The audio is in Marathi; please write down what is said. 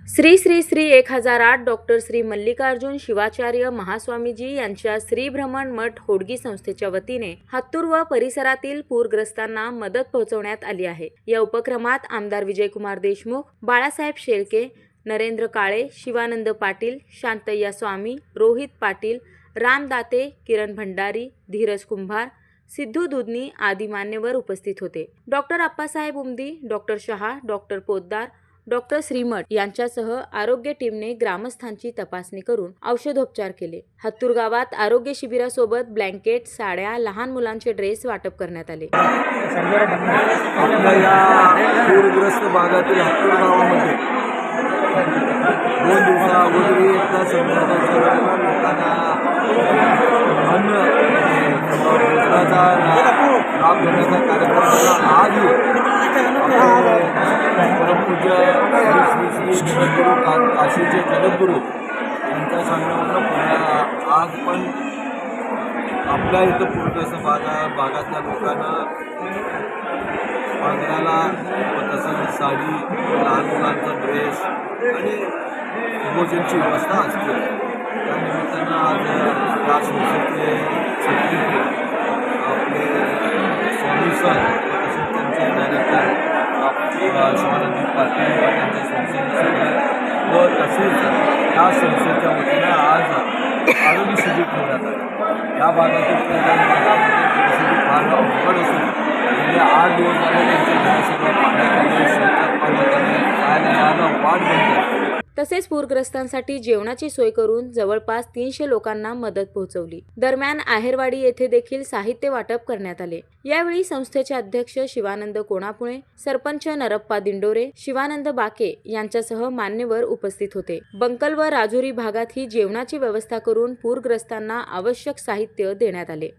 श्री श्री श्री 1008 डॉक्टर श्री मल्लिकार्जुन शिवाचार्य महास्वामीजी यांच्या श्री भ्रमण मठ होडगी संस्थेच्या वतीने हत्तूर व परिसरातील पूरग्रस्तांना मदत पोहोचवण्यात आली आहे। या उपक्रमात आमदार विजयकुमार देशमुख, बाळासाहेब शेळके, नरेंद्र काळे, शिवानंद पाटील, शांतय्या स्वामी, रोहित पाटील, राम दाते, किरण भंडारी, धीरज कुंभार, सिद्धू दुधनी आदी मान्यवर उपस्थित होते। Doctor Appasaheb Umdi, doctor Shah, doctor Poddar, doctor Shrimath यांच्यासह आरोग्य टीमने ग्रामस्थांची तपासणी करून औषधोपचार केले। हत्तूर गावात आरोग्य शिबिरासोबत ब्लँकेट, साड्या, लहान मुलांचे ड्रेस वाटप करण्यात आले। आपल्या या पूरग्रस्त भागातील हत्तूर गावामध्ये 2 दिवसाअगोदर एकदा संदर्भाच्या लोकांना अन्न भोजनाचा लाभ देण्याचा कार्यक्रम आजही परमपूज्य श्री श्री जगद्गुरू काशीचे जगद्गुरू यांच्या सांगण्यावरून आज पण आपल्या इथं पूरग्रस्त भागातल्या लोकांना पांघराला तसंच साडी, लहान मुलांचा ड्रेस आणि भोजनची व्यवस्था असते। त्या निमित्तानं आज या संस्थेचे सेक्रेटरी आपले स्वामी सर तसेच त्यांचे डायरेक्टर शिवानंद पाटील त्यांच्या संस्थेने व तसेच या संस्थेच्या वतीनं आज आरोग्य शिबिर ठेवण्यात आलं। या भागातील परिस्थिती फार अवघड असून म्हणजे 8 दिवस झाले त्यांच्या घरी सगळं पाण्यात शेतात पाण्यात वाट बंद। तसेच पूरग्रस्तांसाठी जेवणाची सोय करून जवळपास 300 लोकांना मदत पोहोचवली। दरम्यान आहेरवाडी येथे देखील साहित्य वाटप करण्यात आले। यावेळी संस्थेचे अध्यक्ष शिवानंद कोणापुळे, सरपंच नरप्पा दिंडोरे, शिवानंद बाके यांच्यासह मान्यवर उपस्थित होते। बंकल व राजुरी भागात ही जेवणाची व्यवस्था करून पूरग्रस्तांना आवश्यक साहित्य देण्यात आले।